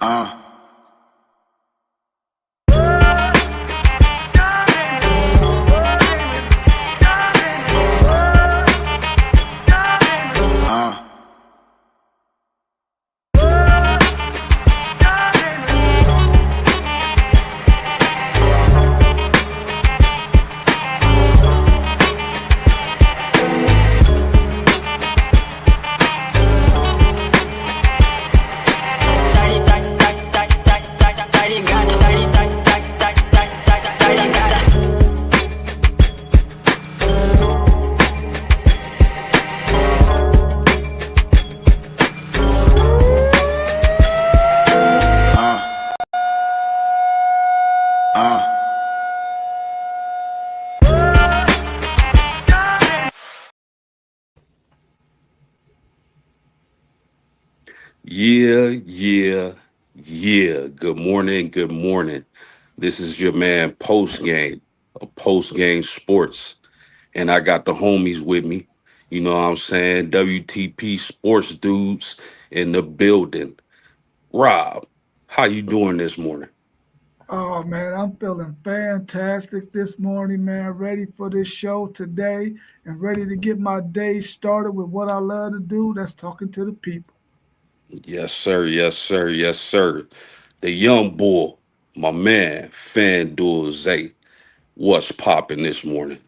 Uh, uh. Yeah. Good morning. Good morning. This is your man Post Game, a Post Game Sports, and I got the homies with me. You know what I'm saying? WTP Sports dudes in the building. Rob, how you doing this morning? Oh man, I'm feeling fantastic this morning, man. Ready for this show today and ready to get my day started with what I love to do. That's talking to the people. Yes, sir. Yes, sir. Yes, sir. The young bull, my man, FanDuel Zay. What's popping this morning?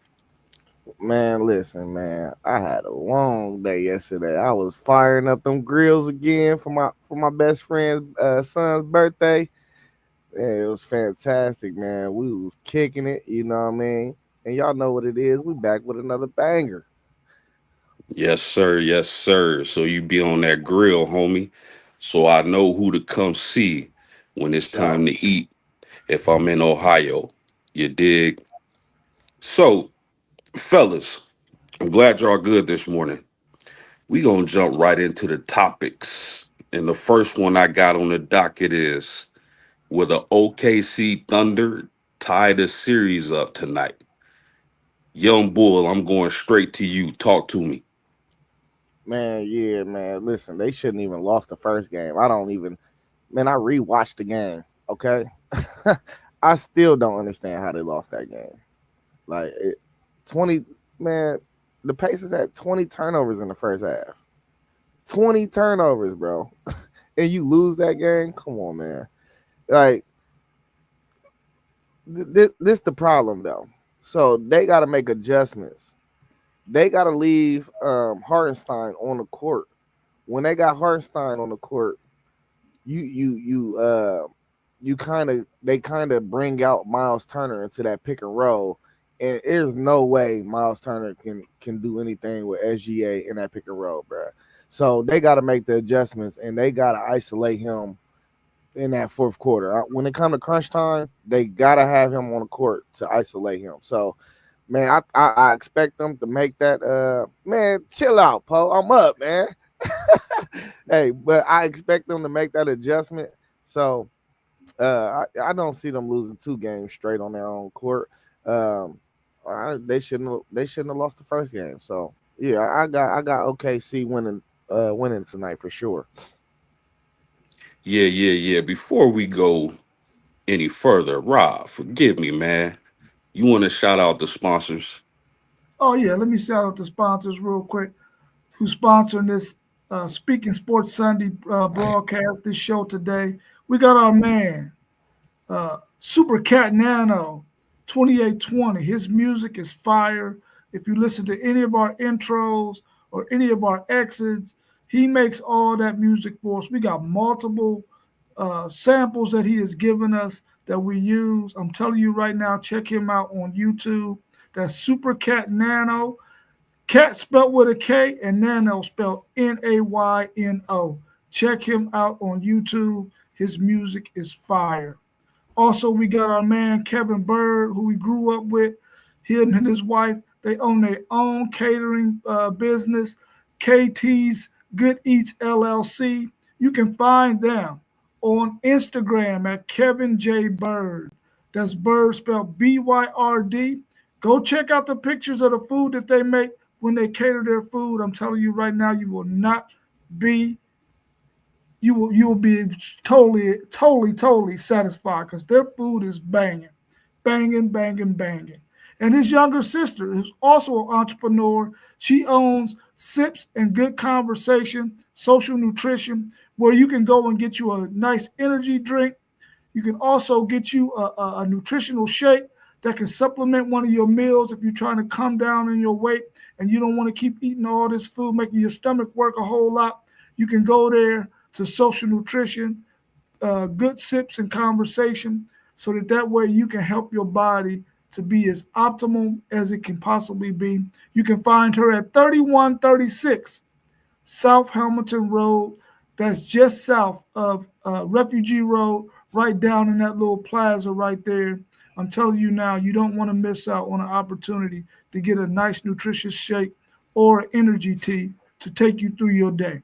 Man, listen, man. I had a long day yesterday. I was firing up them grills again for my best friend's son's birthday. Yeah, it was fantastic, man. We was kicking it, you know what I mean? And y'all know what it is. We back with another banger. Yes, sir. Yes, sir. So you be on that grill, homie. So I know who to come see when For it's sure. time to eat if I'm in Ohio. You dig? So, fellas, I'm glad y'all good this morning. We gonna jump right into the topics. And the first one I got on the docket is, will the OKC Thunder tie the series up tonight? Young Bull, I'm going straight to you. Talk to me. Man, yeah, man. Listen, they shouldn't even lost the first game. I don't even man, I rewatched the game, okay? I still don't understand how they lost that game. Like 20 man, the Pacers had 20 turnovers in the first half. 20 turnovers, bro. And you lose that game? Come on, man. Like this the problem though. So they got to make adjustments. They got to leave Hartenstein on the court. When they got Hartenstein on the court, you kind of they kind of bring out Miles Turner into that pick and roll, and there's no way Miles Turner can do anything with SGA in that pick and roll, bro. So they got to make the adjustments, and they got to isolate him in that fourth quarter. When it comes to crunch time, they got to have him on the court to isolate him. So, man, I expect them to make that. Man, chill out, Poe. I'm up, man. Hey, but I expect them to make that adjustment. So I don't see them losing two games straight on their own court. They shouldn't have lost the first game. So yeah, I got OKC winning tonight for sure. Yeah. Before we go any further, Rob, forgive me, man. You want to shout out the sponsors? Oh yeah, let me shout out the sponsors real quick who sponsoring this Speaking Sports Sunday broadcast, this show today. We got our man, Super Cat Nano 2820. His music is fire. If you listen to any of our intros or any of our exits, he makes all that music for us. We got multiple samples that he has given us that we use. I'm telling you right now, check him out on YouTube. That's Super Cat Nano. Cat spelled with a K and Nano spelled Nayno. Check him out on YouTube. His music is fire. Also, we got our man Kevin Bird, who we grew up with. Him and his wife, they own their own catering business, KT's Good Eats LLC. You can find them on Instagram at Kevin J. Bird. That's Bird spelled Byrd. Go check out the pictures of the food that they make when they cater their food. I'm telling you right now, you will not be you will be totally satisfied because their food is banging, banging, banging, banging. And his younger sister is also an entrepreneur. She owns Sips and Good Conversation, Social Nutrition, where you can go and get you a nice energy drink. You can also get you a nutritional shake that can supplement one of your meals if you're trying to come down in your weight and you don't want to keep eating all this food, making your stomach work a whole lot. You can go there to Social Nutrition, Good Sips and Conversation, so that way you can help your body to be as optimal as it can possibly be. You can find her at 3136 South Hamilton Road. That's just south of Refugee Road, right down in that little plaza right there. I'm telling you now, you don't want to miss out on an opportunity to get a nice nutritious shake or energy tea to take you through your day.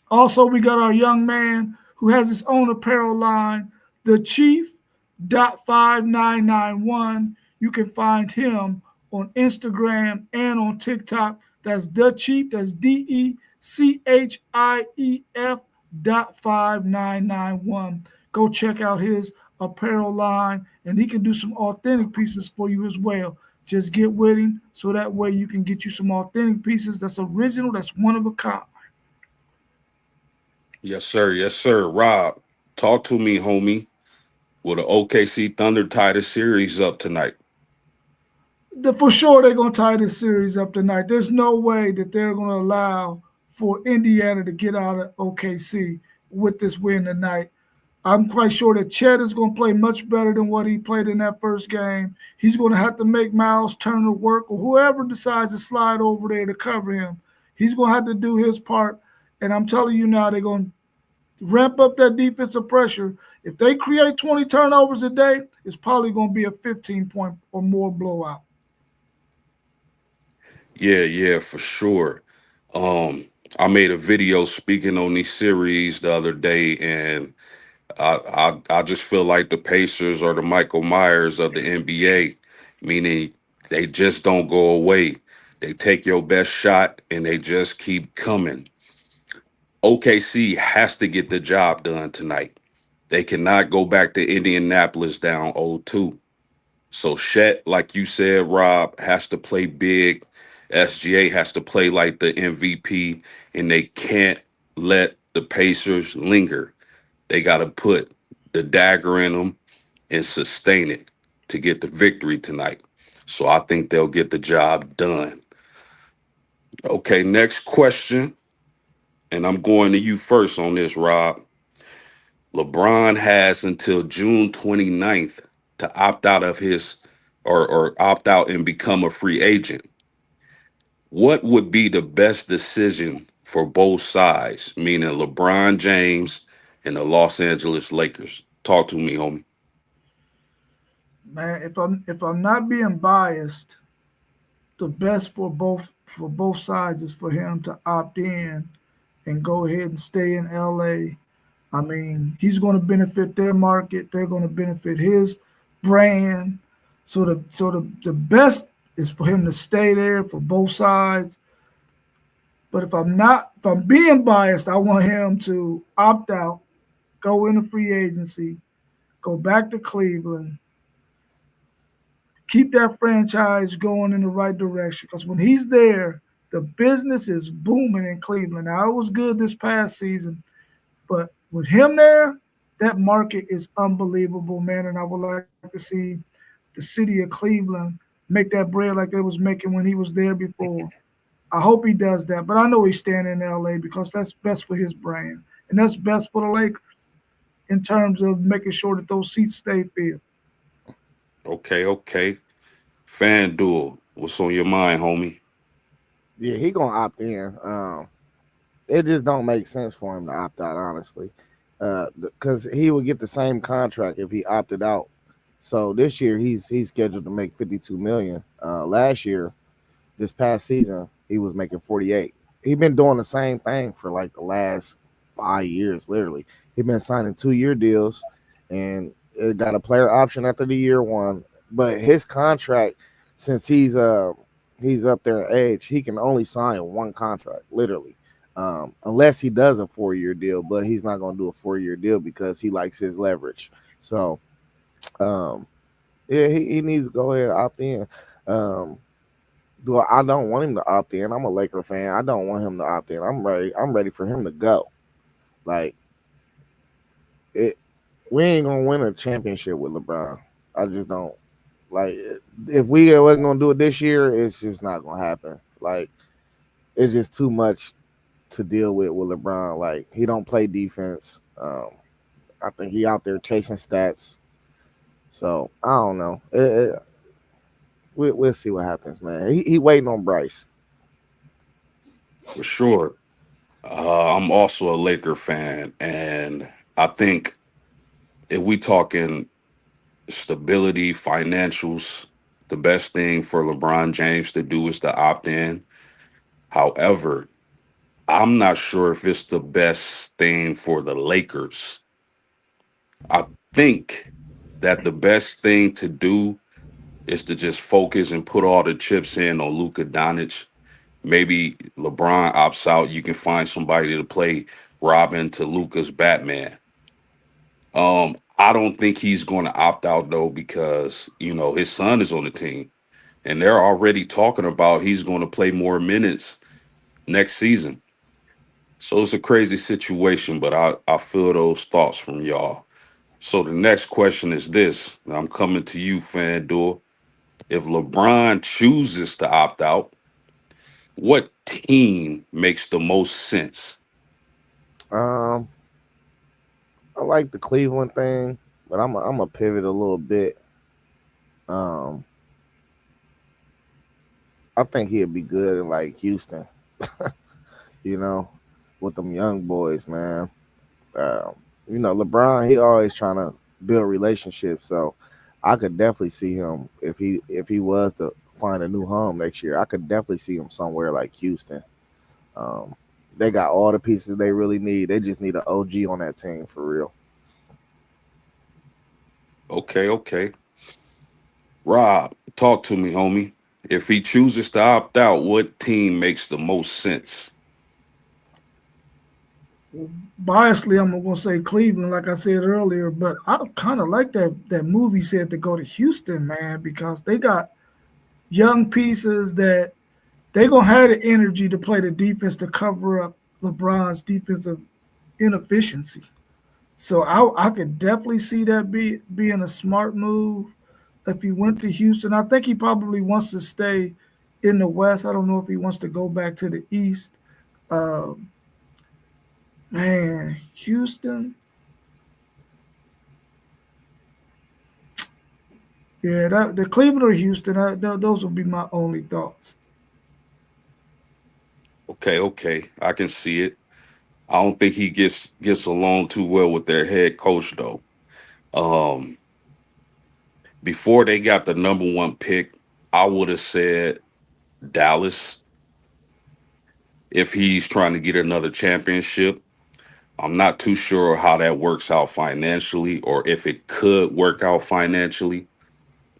Also, we got our young man who has his own apparel line, the Chief 5991. You can find him on Instagram and on TikTok. That's the Chief. That's DECHIEF .599. Go check out his apparel line, and he can do some authentic pieces for you as well. Just get with him so that way you can get you some authentic pieces that's original, that's one of a kind. Yes, sir. Yes, sir. Rob, talk to me, homie. Will the OKC Thunder tie the series up tonight? For sure they're going to tie this series up tonight. There's no way that they're going to allow for Indiana to get out of OKC with this win tonight. I'm quite sure that Chet is going to play much better than what he played in that first game. He's going to have to make Miles Turner work, or whoever decides to slide over there to cover him. He's going to have to do his part. And I'm telling you now, they're going to ramp up that defensive pressure. If they create 20 turnovers a day, it's probably going to be a 15-point or more blowout. Yeah, yeah, for sure. Um, I made a video speaking on these series the other day, and I just feel like the Pacers are the Michael Myers of the NBA, meaning they just don't go away. They take your best shot and they just keep coming. OKC has to get the job done tonight. They cannot go back to Indianapolis down 0-2. So Shet, like you said, Rob, has to play big. SGA has to play like the MVP, and they can't let the Pacers linger. They got to put the dagger in them and sustain it to get the victory tonight. So I think they'll get the job done. Okay, next question. And I'm going to you first on this, Rob. LeBron has until June 29th to opt out of his or opt out and become a free agent. What would be the best decision for both sides, meaning LeBron James and the Los Angeles Lakers? Talk to me, homie. Man, if I'm not being biased, the best for both sides is for him to opt in and go ahead and stay in LA. I mean, he's going to benefit their market. They're going to benefit his brand. So the best is for him to stay there for both sides. But if I'm being biased, I want him to opt out, go into free agency, go back to Cleveland, keep that franchise going in the right direction. Because when he's there, the business is booming in Cleveland. Now it was good this past season, but with him there, that market is unbelievable, man. And I would like to see the city of Cleveland make that bread like they was making when he was there before. I hope he does that. But I know he's staying in LA because that's best for his brand. And that's best for the Lakers in terms of making sure that those seats stay filled. Okay, okay. FanDuel, what's on your mind, homie? Yeah, he gonna opt in. It just don't make sense for him to opt out, honestly, because he would get the same contract if he opted out. So this year he's scheduled to make 52 million. Last year, this past season, he was making 48. He's been doing the same thing for like the last 5 years, literally. He's been signing 2-year deals, and it got a player option after the year one. But his contract, since he's up there in age, he can only sign one contract, literally. unless he does a 4 year deal, but he's not going to do a 4 year deal because he likes his leverage. So, um, yeah, he needs to go ahead and opt in. Um, I don't want him to opt in. I'm a Laker fan. I don't want him to opt in. I'm ready. I'm ready for him to go. Like it, we ain't gonna win a championship with LeBron. I just don't like. If we wasn't gonna do it this year, it's just not gonna happen. Like it's just too much to deal with LeBron. Like he don't play defense. I think he out there chasing stats. So I don't know. We'll see what happens, man. He waiting on Bryce. For sure. I'm also a Laker fan, and I think if we talking stability, financials, the best thing for LeBron James to do is to opt in. However, I'm not sure if it's the best thing for the Lakers. I think that the best thing to do is to just focus and put all the chips in on Luka Doncic. Maybe LeBron opts out. You can find somebody to play Robin to Luka's Batman. I don't think he's going to opt out though because his son is on the team, and they're already talking about he's going to play more minutes next season. So it's a crazy situation, but I feel those thoughts from y'all. So the next question is this. Now I'm coming to you, FanDuel. If LeBron chooses to opt out, what team makes the most sense? Um, I like the Cleveland thing, but I'm a pivot a little bit. Um, I think he'd be good in like Houston, you know, with them young boys, man. Um, LeBron, he always trying to build relationships, so I could definitely see him if he was to find a new home next year. I could definitely see him somewhere like Houston. Um, they got all the pieces they really need. They just need an OG on that team for real. Okay, okay. Rob, talk to me, homie. If he chooses to opt out, what team makes the most sense? Biasly, I'm gonna say Cleveland, like I said earlier, but I kind of like that movie said to go to Houston, man, because they got young pieces that they gonna have the energy to play the defense to cover up LeBron's defensive inefficiency. So I could definitely see that being a smart move if he went to Houston. I think he probably wants to stay in the West. I don't know if he wants to go back to the East. Um, Man, Houston. Yeah, the Cleveland or Houston. Those would be my only thoughts. Okay, okay. I can see it. I don't think he gets along too well with their head coach though. Um, Before they got the number one pick, I would have said Dallas if he's trying to get another championship. I'm not too sure how that works out financially or if it could work out financially,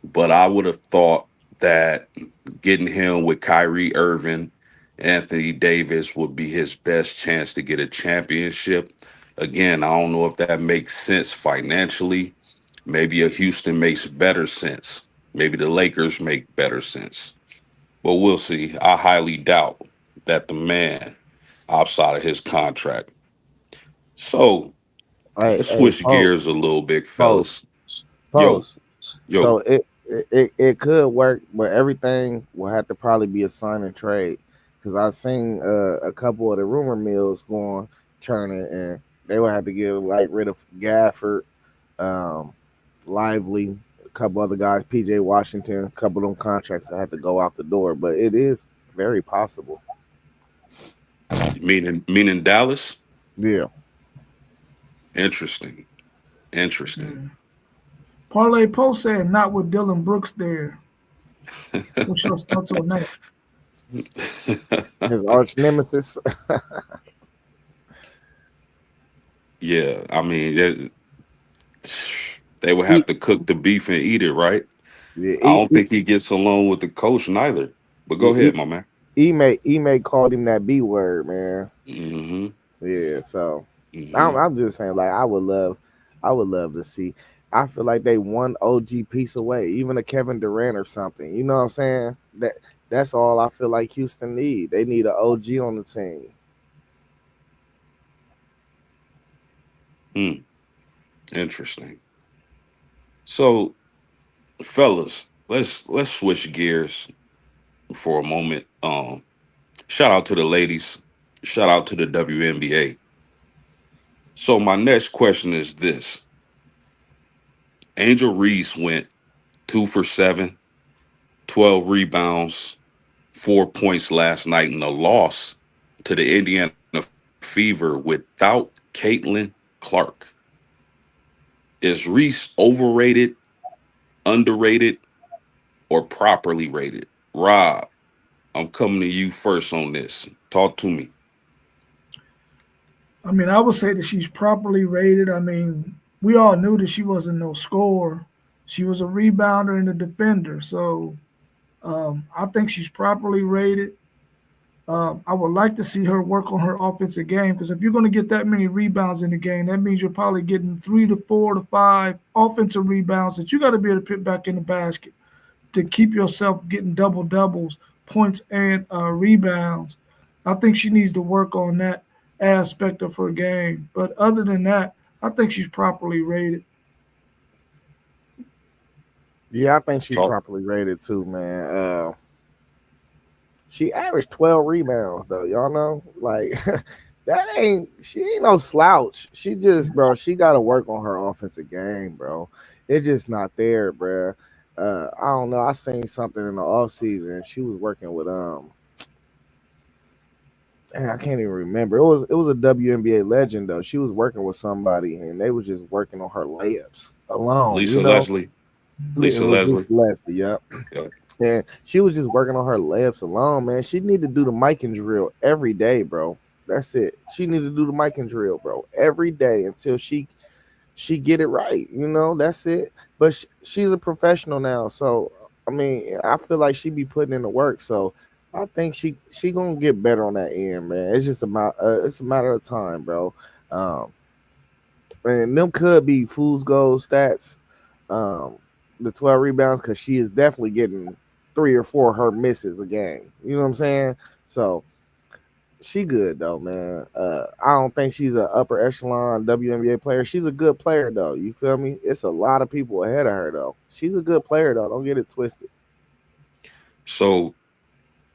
but I would have thought that getting him with Kyrie Irving, Anthony Davis would be his best chance to get a championship. Again, I don't know if that makes sense financially. Maybe a Houston makes better sense. Maybe the Lakers make better sense. But we'll see. I highly doubt that the man outside of his contract. So Hey, let's hey, switch gears a little bit, post, fellas. Yo, post. So yo, it could work, but everything will have to probably be a sign and trade. Because I've seen a couple of the rumor mills going churning, and they would have to get like rid of Gafford, um, Lively, a couple other guys, PJ Washington, a couple of them contracts that have to go out the door. But it is very possible. meaning Dallas? Yeah. Interesting. Interesting. Yeah. Parlay Post said not with Dylan Brooks there. What's your thoughts on that? His arch nemesis. Yeah, I mean, they would he, have to cook the beef and eat it, right? yeah, I don't think he gets along with the coach neither. But go he, ahead, my man. Ime called him that B word, man. Mm-hmm. Yeah, so Mm-hmm. I'm just saying, like, I would love to see. I feel like they one OG piece away, even a Kevin Durant or something. You know what I'm saying? That's all I feel like Houston need. They need an OG on the team. Mm. Interesting. So, fellas, let's switch gears for a moment. Shout out to the ladies. Shout out to the WNBA. So my next question is this. Angel Reese went 2 for 7, 12 rebounds, 4 points last night in a loss to the Indiana Fever without Caitlin Clark. Is Reese overrated, underrated, or properly rated? Rob, I'm coming to you first on this. Talk to me. I mean, I would say that she's properly rated. I mean, we all knew that she wasn't no scorer. She was a rebounder and a defender. So I think she's properly rated. I would like to see her work on her offensive game because if you're going to get that many rebounds in the game, that means you're probably getting 3 to 4 to 5 offensive rebounds that you got to be able to put back in the basket to keep yourself getting double doubles, points, and rebounds. I think she needs to work on that aspect of her game. But other than that, I think she's properly rated. Yeah, I think she's Talk. properly rated too, man. She averaged 12 rebounds though, y'all know? Like she ain't no slouch. She just, bro, she gotta work on her offensive game, bro. It's just not there, bro. I don't know. I seen something in the off season. She was working with I can't even remember. It was a WNBA legend though. She was working with somebody and they was just working on her layups alone, you Lisa know. Leslie. It Lisa was Leslie. just Leslie, yep. Yeah. And she was just working on her layups alone, man. She need to do the mic and drill every day, bro. That's it. She need to do the mic and drill, bro, every day until she get it right. You know, that's it. But she's a professional now, so I mean, I feel like she be putting in the work. So I think she gonna get better on that end, man. It's just about it's a matter of time, bro. Um, and them could be fool's gold stats. Um, the 12 rebounds because she is definitely getting 3 or 4 of her misses a game. You know what I'm saying? So she good though, man. I don't think she's an upper echelon WNBA player. She's a good player though. You feel me? It's a lot of people ahead of her though. She's a good player though. Don't get it twisted. So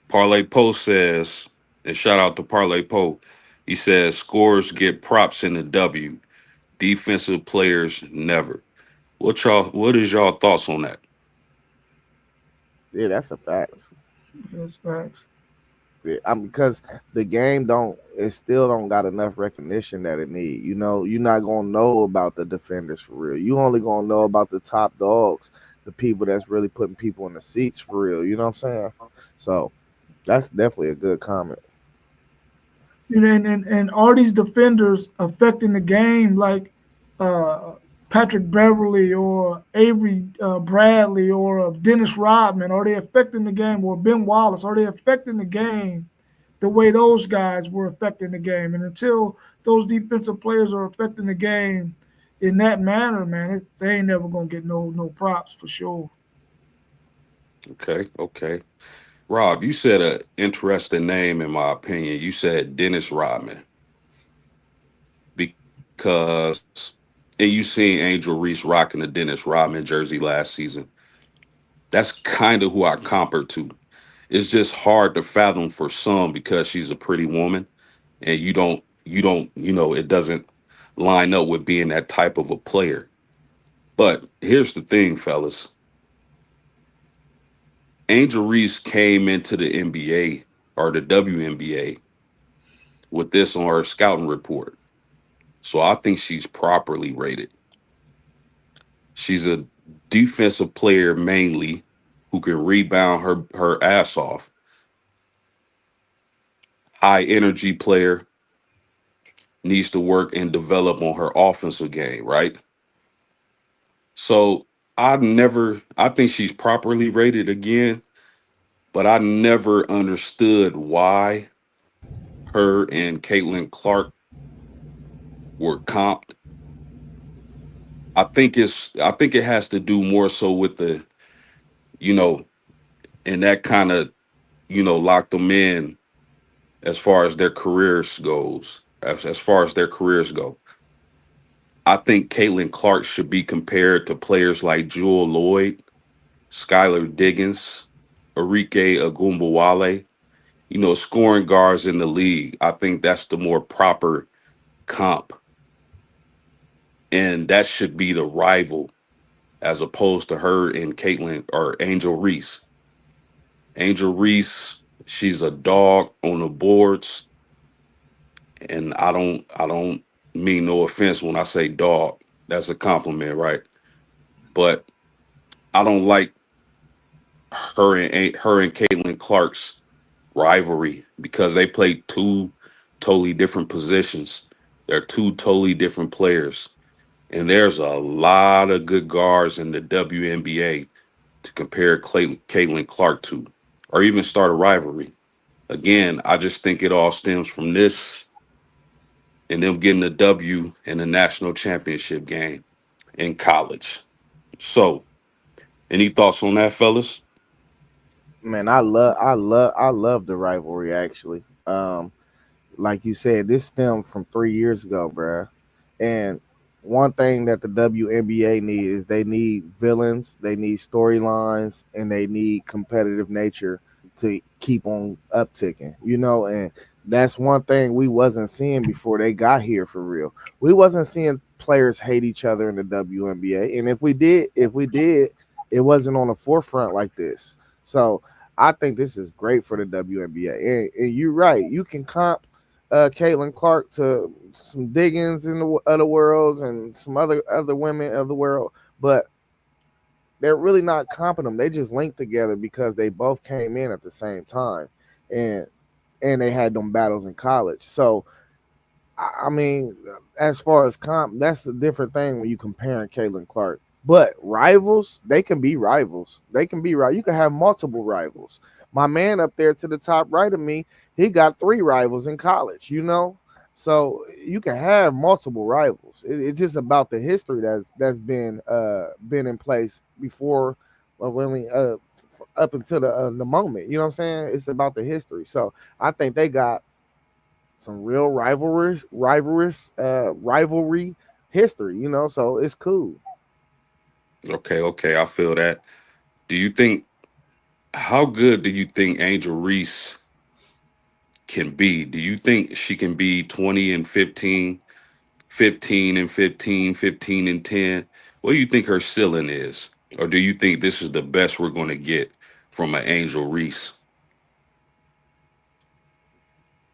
Parlay Poe says, and shout out to Parlay Poe. He says scores get props in the W. Defensive players never. What is y'all thoughts on that? Yeah, that's a fact. That's facts. Yeah, because the game don't it still don't got enough recognition that it need. You know, you're not gonna know about the defenders for real. You only gonna know about the top dogs, the people that's really putting people in the seats for real. You know what I'm saying? So that's definitely a good comment. You know, and are these defenders affecting the game like uh, Patrick Beverly or Avery Bradley or Dennis Rodman? Are they affecting the game or Ben Wallace? Are they affecting the game the way those guys were affecting the game? And until those defensive players are affecting the game in that manner, man, they ain't never gonna get no props for sure. Okay, okay. Rob, you said a interesting name in my opinion. You said Dennis Rodman because, and you seen Angel Reese rocking the Dennis Rodman jersey last season. That's kind of who I compared to. It's just hard to fathom for some because she's a pretty woman, and it doesn't line up with being that type of a player. But here's the thing, fellas. Angel Reese came into the NBA or the WNBA with this on her scouting report. So I think she's properly rated. She's a defensive player mainly who can rebound her ass off. High energy player, needs to work and develop on her offensive game, right? So I think she's properly rated again, but I never understood why her and Caitlin Clark were comped. I think it has to do more so with the, you know, and that kind of, locked them in as far as their careers goes. As far as their careers go, I think Caitlin Clark should be compared to players like Jewel Lloyd, Skylar Diggins, Arike Agumbawale, scoring guards in the league. I think that's the more proper comp. And that should be the rival as opposed to her and Caitlin or Angel Reese. Angel Reese, she's a dog on the boards. And I don't mean no offense when I say dog. That's a compliment, right? But I don't like her and Caitlin Clark's rivalry because they play two totally different positions. They're two totally different players. And there's a lot of good guards in the WNBA to compare Caitlin Clark to, or even start a rivalry. Again, I just think it all stems from this and them getting a W in the national championship game in college. So, any thoughts on that, fellas? Man, I love the rivalry actually. Like you said, this stemmed from 3 years ago, bruh. And one thing that the WNBA need is they need villains, they need storylines, and they need competitive nature to keep on upticking. And that's one thing we wasn't seeing before they got here for real. We wasn't seeing players hate each other in the WNBA, and if we did, it wasn't on the forefront like this. So I think this is great for the WNBA. And you're right, you can comp Caitlin Clark to some Diggins in the other worlds and some other women of the world, but they're really not comping them. They just linked together because they both came in at the same time, and they had them battles in college. So I mean, as far as comp, that's a different thing when you comparing Caitlin Clark. But rivals, they can be rivals. They can be right. You can have multiple rivals. My man up there to the top right of me, he got three rivals in college. So you can have multiple rivals. It's just about the history that's been in place before, when we up until the moment. You know what I'm saying? It's about the history. So I think they got some real rivalry history. So it's cool. Okay, okay, I feel that. Do you think how good do you think Angel Reese can be? Do you think she can be 20 and 15, 15 and 15, 15 and 10? What do you think her ceiling is? Or do you think this is the best we're going to get from an Angel Reese?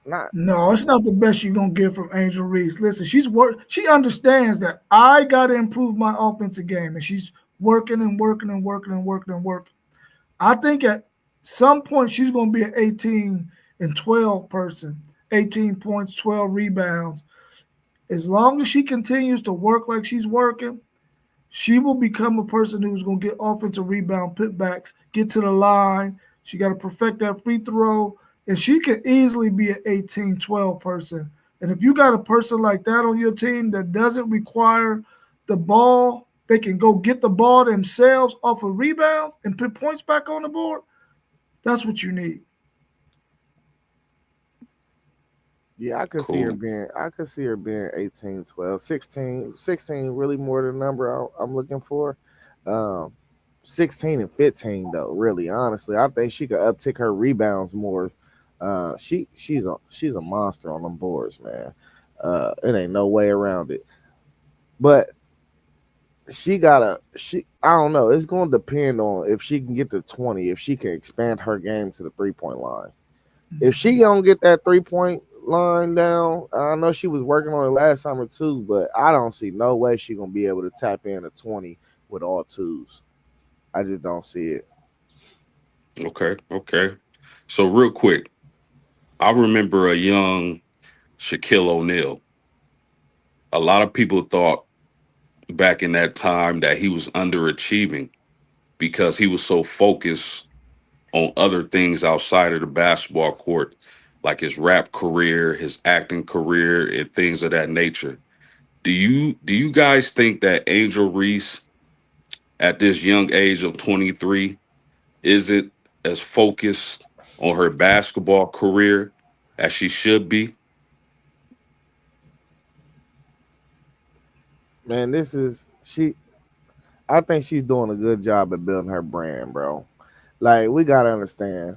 Not No, it's not the best you're gonna get from Angel Reese. Listen, she understands that I gotta improve my offensive game, and she's working and working and working and working and working. I think at some point she's gonna be an 18 and 12 person, 18 points, 12 rebounds. As long as she continues to work like she's working, she will become a person who's going to get offensive rebound putbacks, get to the line. She got to perfect that free throw, and she can easily be an 18-12 person. And if you got a person like that on your team that doesn't require the ball, they can go get the ball themselves off of rebounds and put points back on the board. That's what you need. Yeah, Cool. I could see her being 18, 12, 16. 16 really more the number I'm looking for. Um 16 and 15 though, really honestly. I think she could uptick her rebounds more. She's a monster on them boards, man. It ain't no way around it. But she I don't know. It's gonna depend on if she can get to 20, if she can expand her game to the 3-point line. If she don't get that 3-point line down, I know she was working on it last summer too, but I don't see no way she gonna be able to tap in a 20 with all twos. I just don't see it. Okay, okay. So real quick, I remember a young Shaquille O'Neal. A lot of people thought back in that time that he was underachieving because he was so focused on other things outside of the basketball court, like his rap career, his acting career, and things of that nature. Do you guys think that Angel Reese at this young age of 23 isn't as focused on her basketball career as she should be? Man, this is she. I think she's doing a good job at building her brand, bro. Like we gotta understand,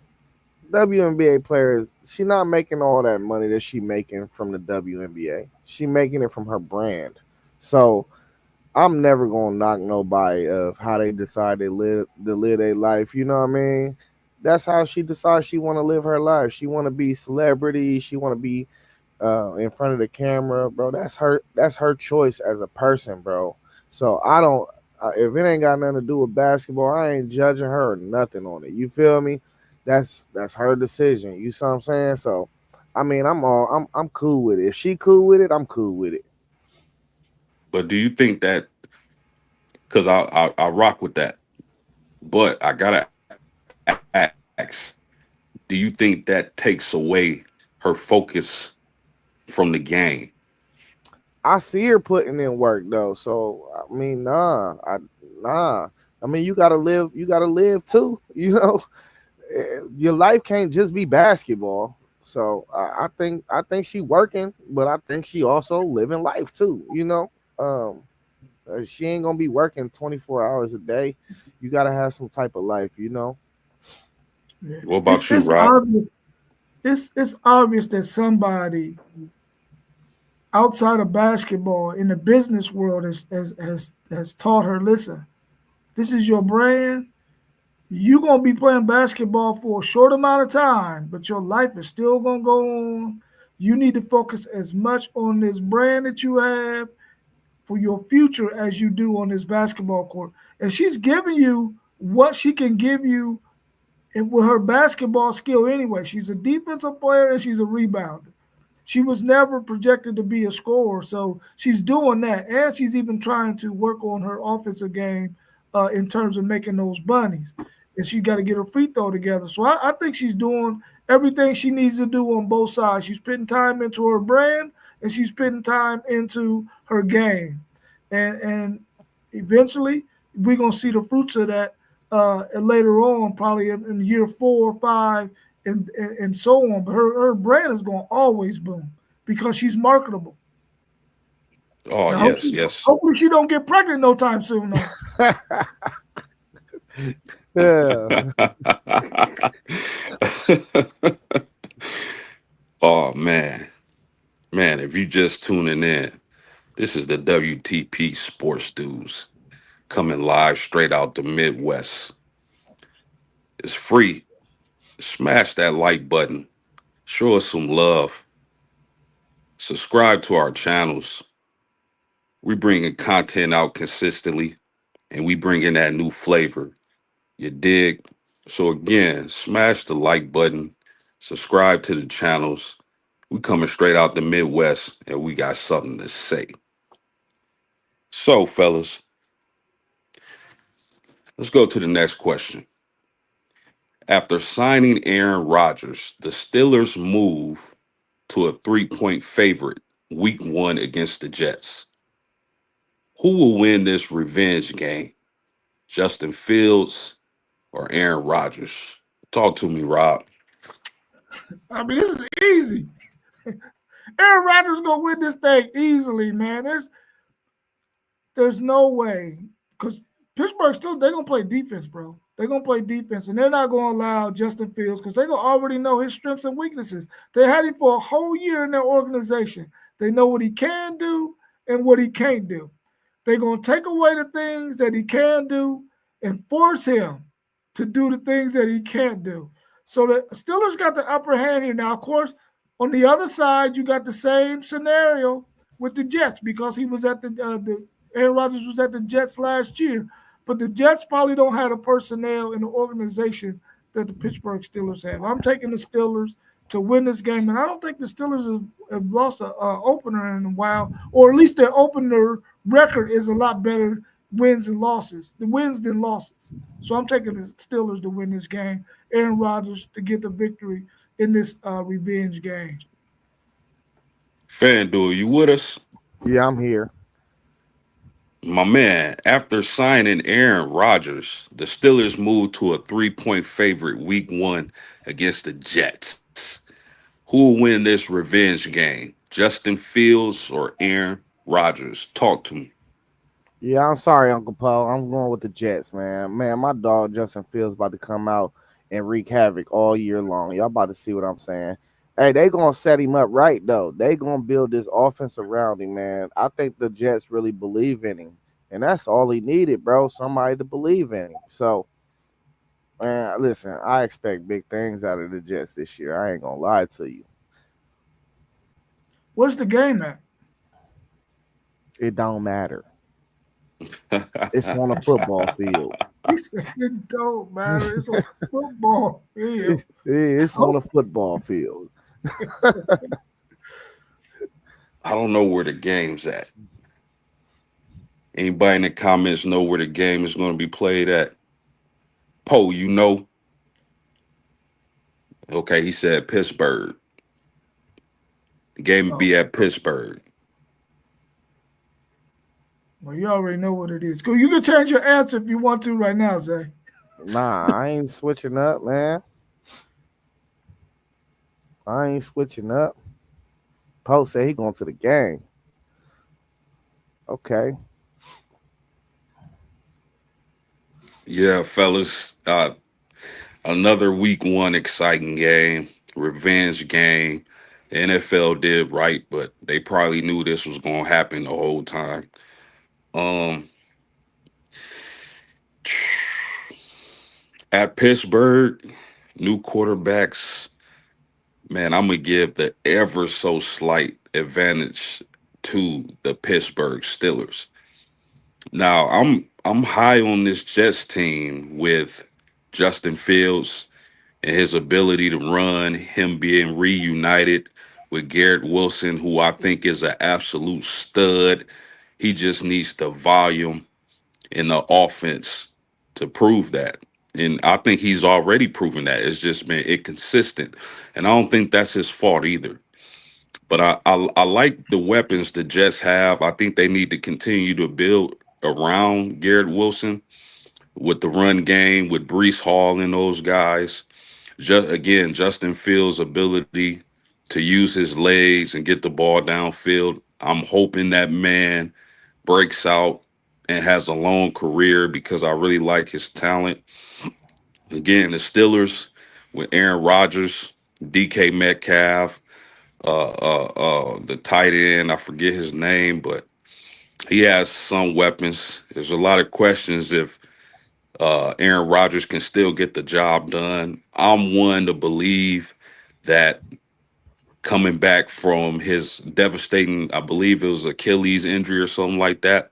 WNBA players, she not making all that money that she making from the WNBA. She making it from her brand. So I'm never gonna knock nobody of how they decide to live their life. You know what I mean? That's how she decides she want to live her life. She want to be celebrity. She want to be in front of the camera, bro. That's her choice as a person, bro. So I don't. If it ain't got nothing to do with basketball, I ain't judging her or nothing on it. You feel me? That's her decision. You see what I'm saying? So, I mean, I'm cool with it. If she cool with it, I'm cool with it. But do you think that, because I rock with that, but I gotta ask, do you think that takes away her focus from the game? I see her putting in work though. So I mean, nah. I mean, you gotta live. You gotta live too. You know, your life can't just be basketball. So I think she working, but I think she also living life too. Um, she ain't gonna be working 24 hours a day. You gotta have some type of life. Yeah. What It's about you, it's Rob? obvious. It's obvious that somebody outside of basketball in the business world has taught her, listen, this is your brand. You're gonna be playing basketball for a short amount of time, but your life is still gonna go on. You need to focus as much on this brand that you have for your future as you do on this basketball court. And she's giving you what she can give you with her basketball skill anyway. She's a defensive player and she's a rebounder. She was never projected to be a scorer, so she's doing that, and she's even trying to work on her offensive game in terms of making those bunnies. And she got to get her free throw together. So I think she's doing everything she needs to do on both sides. She's putting time into her brand, and she's putting time into her game, and eventually we're gonna see the fruits of that later on, probably in year 4 or 5 and so on. But her brand is going to always boom because she's marketable. Oh, And yes, yes. hopefully she don't get pregnant no time soon though. Yeah. Oh man, man! If you just tuning in, this is the WTP Sports Dudes coming live straight out the Midwest. It's free. Smash that like button. Show us some love. Subscribe to our channels. We bringing content out consistently, and we bringing that new flavor. You dig? So again, smash the like button. Subscribe to the channels. We coming straight out the Midwest, and we got something to say. So, fellas, let's go to the next question. After signing Aaron Rodgers, the Steelers move to a 3-point favorite week 1 against the Jets. Who will win this revenge game? Justin Fields or Aaron Rodgers? Talk to me, Rob. I mean, this is easy. Aaron Rodgers gonna win this thing easily, man. There's no way because Pittsburgh still they're gonna play defense, bro. They're gonna play defense, and they're not gonna allow Justin Fields because they're gonna already know his strengths and weaknesses. They had him for a whole year in their organization. They know what he can do and what he can't do. They're gonna take away the things that he can do and force him to do the things that he can't do. So the Steelers got the upper hand here. Now, of course, on the other side, you got the same scenario with the Jets because he was at the Aaron Rodgers was at the Jets last year, but the Jets probably don't have the personnel in the organization that the Pittsburgh Steelers have. I'm taking the Steelers to win this game, and I don't think the Steelers have lost an opener in a while, or at least their opener record is a lot better wins and losses. The wins then losses. So I'm taking the Steelers to win this game. Aaron Rodgers to get the victory in this revenge game. FanDuel, you with us? Yeah, I'm here. My man, after signing Aaron Rodgers, the Steelers moved to a 3-point favorite week one against the Jets. Who will win this revenge game? Justin Fields or Aaron Rodgers? Talk to me. Yeah, I'm sorry, Uncle Paul. I'm going with the Jets, man. Man, my dog Justin Fields about to come out and wreak havoc all year long. Y'all about to see what I'm saying. Hey, they gonna set him up right though. They gonna build this offense around him, man. I think the Jets really believe in him, and that's all he needed, bro. Somebody to believe in him. So, man, listen, I expect big things out of the Jets this year. I ain't gonna lie to you. Where's the game at? It don't matter. It's on a football field. He said it don't matter. It's a football field. It's on a football field. I don't know where the game's at. Anybody in the comments know where the game is going to be played at? Poe, you know? Okay, he said Pittsburgh. The game would Oh, be at Pittsburgh. well, you already know what it is. Go. You can change your answer if you want to right now, Zay. Nah, I ain't switching up, man. I ain't switching up. Poe said he going to the game. Okay. Yeah, fellas. Another week one exciting game, revenge game. The NFL did right, but they probably knew this was going to happen the whole time. Um, at Pittsburgh, new quarterbacks. Man, I'm gonna give the ever so slight advantage to the Pittsburgh Steelers. Now, I'm high on this Jets team with Justin Fields and his ability to run, him being reunited with Garrett Wilson, who I think is an absolute stud. He just needs the volume in the offense to prove that. And I think he's already proven that. It's just been inconsistent. And I don't think that's his fault either. But I like the weapons the Jets have. I think they need to continue to build around Garrett Wilson with the run game, with Brees Hall and those guys. Just again, Justin Fields' ability to use his legs and get the ball downfield. I'm hoping that man breaks out and has a long career because I really like his talent. Again, the Steelers with Aaron Rodgers, DK Metcalf, the tight end, I forget his name, but he has some weapons. There's a lot of questions if Aaron Rodgers can still get the job done. I'm one to believe that coming back from his devastating, I believe it was Achilles injury or something like that.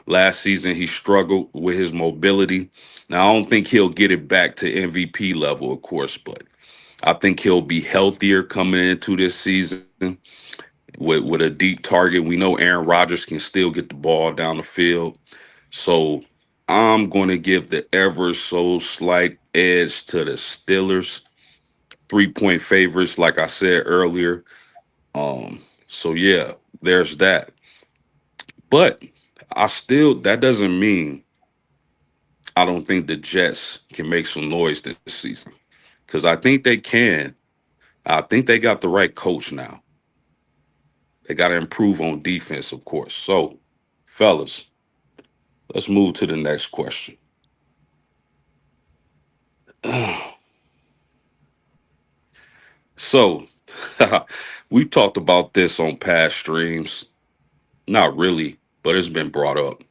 Last season, he struggled with his mobility. Now, I don't think he'll get it back to MVP level, of course, but I think he'll be healthier coming into this season with a deep target. We know Aaron Rodgers can still get the ball down the field. So I'm going to give the ever so slight edge to the Steelers. 3-point favorites, like I said earlier. So yeah, there's that. But that doesn't mean I don't think the Jets can make some noise this season. Because I think they can. I think they got the right coach now. They got to improve on defense, of course. So, fellas, let's move to the next question. So, we've talked about this on past streams. Not really, but it's been brought up.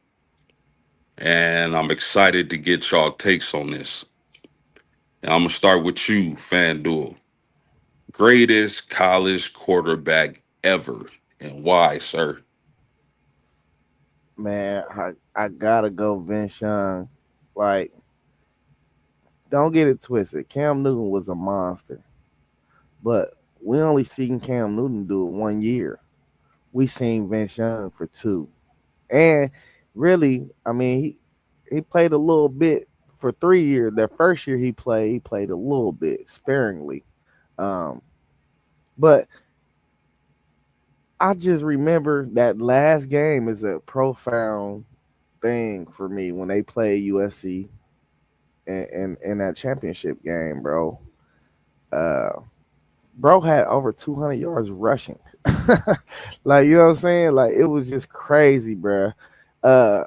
And I'm excited to get y'all takes on this. And I'm going to start with you, FanDuel. Greatest college quarterback ever. And why, sir? Man, I gotta go Vince Young. Like, don't get it twisted. Cam Newton was a monster. But we only seen Cam Newton do it 1 year. We seen Vince Young for two. And really, I mean, he played a little bit for 3 years. That first year he played a little bit sparingly. Um, but I just remember that last game is a profound thing for me when they played USC in that championship game, bro. Uh, bro had over 200 yards rushing. Like, you know what I'm saying? Like, it was just crazy, bro. Uh,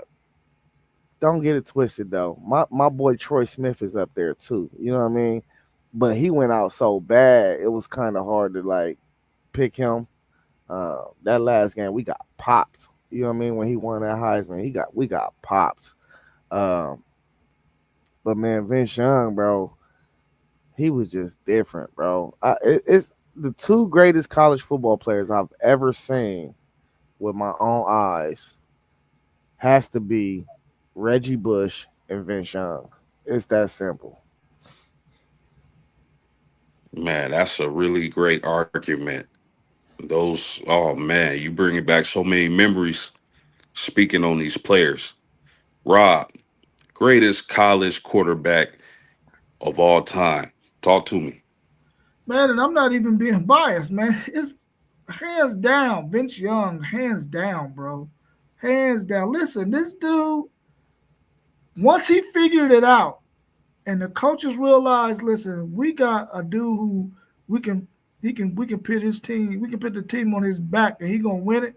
don't get it twisted though. My boy Troy Smith is up there too. You know what I mean? But he went out so bad, it was kind of hard to like pick him. That last game we got popped. You know what I mean? When he won that Heisman, we got popped. Um, but man, Vince Young, bro, he was just different, bro. It's the two greatest college football players I've ever seen with my own eyes has to be Reggie Bush and Vince Young. It's that simple. Man, that's a really great argument. Those, oh man, you bringing back so many memories speaking on these players. Rob, greatest college quarterback of all time. Talk to me. Man, and I'm not even being biased, man. It's hands down, Vince Young, hands down, bro. Hands down. Listen, this dude, once he figured it out, and the coaches realized, listen, we got a dude who we can we can put his team, we can put the team on his back and he gonna win it.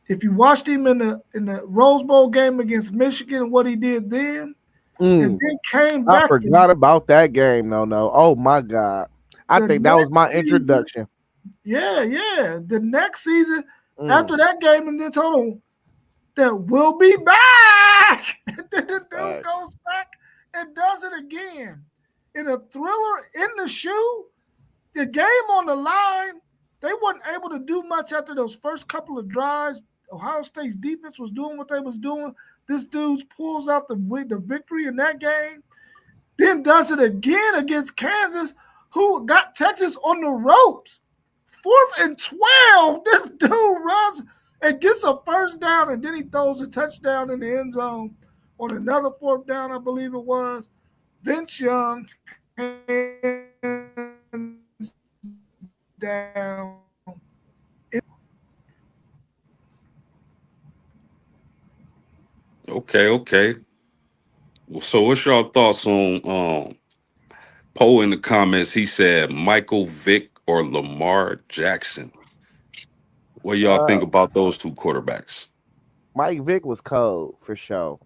If you watched him in the Rose Bowl game against Michigan, what he did then, and Mm, then came I back in forgot about that game. No, no. Oh my God. I the think that was next my season. introduction. Yeah, yeah. The next season Mm, after that game, and then told him that we'll be back. And then the dude facts. goes back and does it again in a thriller in the shoe. The game on the line. They wasn't able to do much after those first couple of drives. Ohio State's defense was doing what they was doing. This dude pulls out the victory in that game. Then does it again against Kansas, who got Texas on the ropes. 4th and 12. This dude runs and gets a first down, and then he throws a touchdown in the end zone on another fourth down, I believe it was. Vince Young, hands down. Okay, okay. Well, so what's your thoughts on Poe in the comments? He said Michael Vick or Lamar Jackson. What y'all Uh, think about those two quarterbacks? Mike Vick was cold for sure.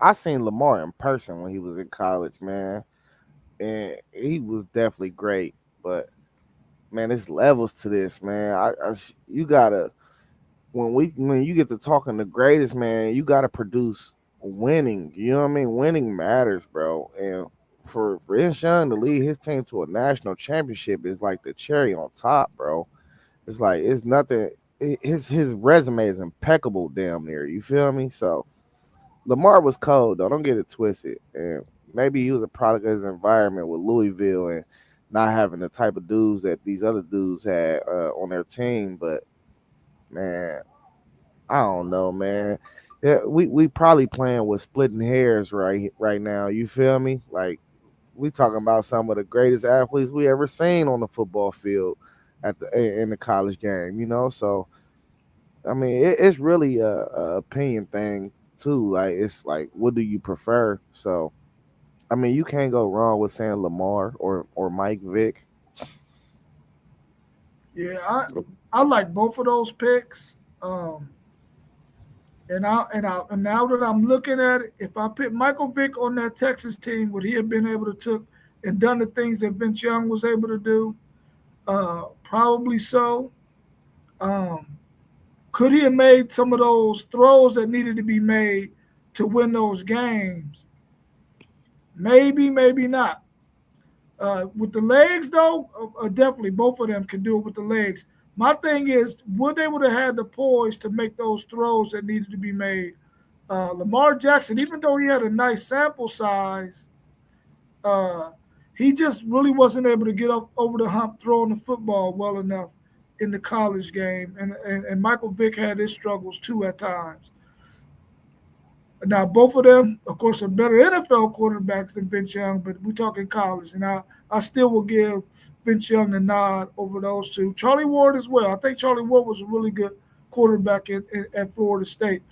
I seen Lamar in person when he was in college, man, and he was definitely great. But man, there's levels to this, man. You gotta when you get to talking the greatest, man, you gotta produce winning. You know what I mean? Winning matters, bro. And for Inshawn to lead his team to a national championship is like the cherry on top, bro. It's like it's nothing. His resume is impeccable, damn near. You feel me? So Lamar was cold though. Don't get it twisted. And maybe he was a product of his environment with Louisville and not having the type of dudes that these other dudes had on their team. But man, I don't know, man. Yeah, we probably playing with splitting hairs right now. You feel me? Like we talking about some of the greatest athletes we ever seen on the football field at the in the college game. You know, so I mean, it's really a opinion thing too. Like it's like, what do you prefer? So I mean, you can't go wrong with saying Lamar or Mike Vick. Yeah, I like both of those picks. And now that I'm looking at it, if I put Michael Vick on that Texas team, would he have been able to took and done the things that Vince Young was able to do? Probably so. Um, could he have made some of those throws that needed to be made to win those games? Maybe, maybe not. With the legs, though, definitely both of them can do it with the legs. My thing is, would they would have had the poise to make those throws that needed to be made? Lamar Jackson, even though he had a nice sample size, uh, he just really wasn't able to get up over the hump throwing the football well enough in the college game. And Michael Vick had his struggles too at times. Now, both of them, of course, are better NFL quarterbacks than Vince Young, but we're talking college. And I still will give Vince Young the nod over those two. Charlie Ward as well. I think Charlie Ward was a really good quarterback at Florida State,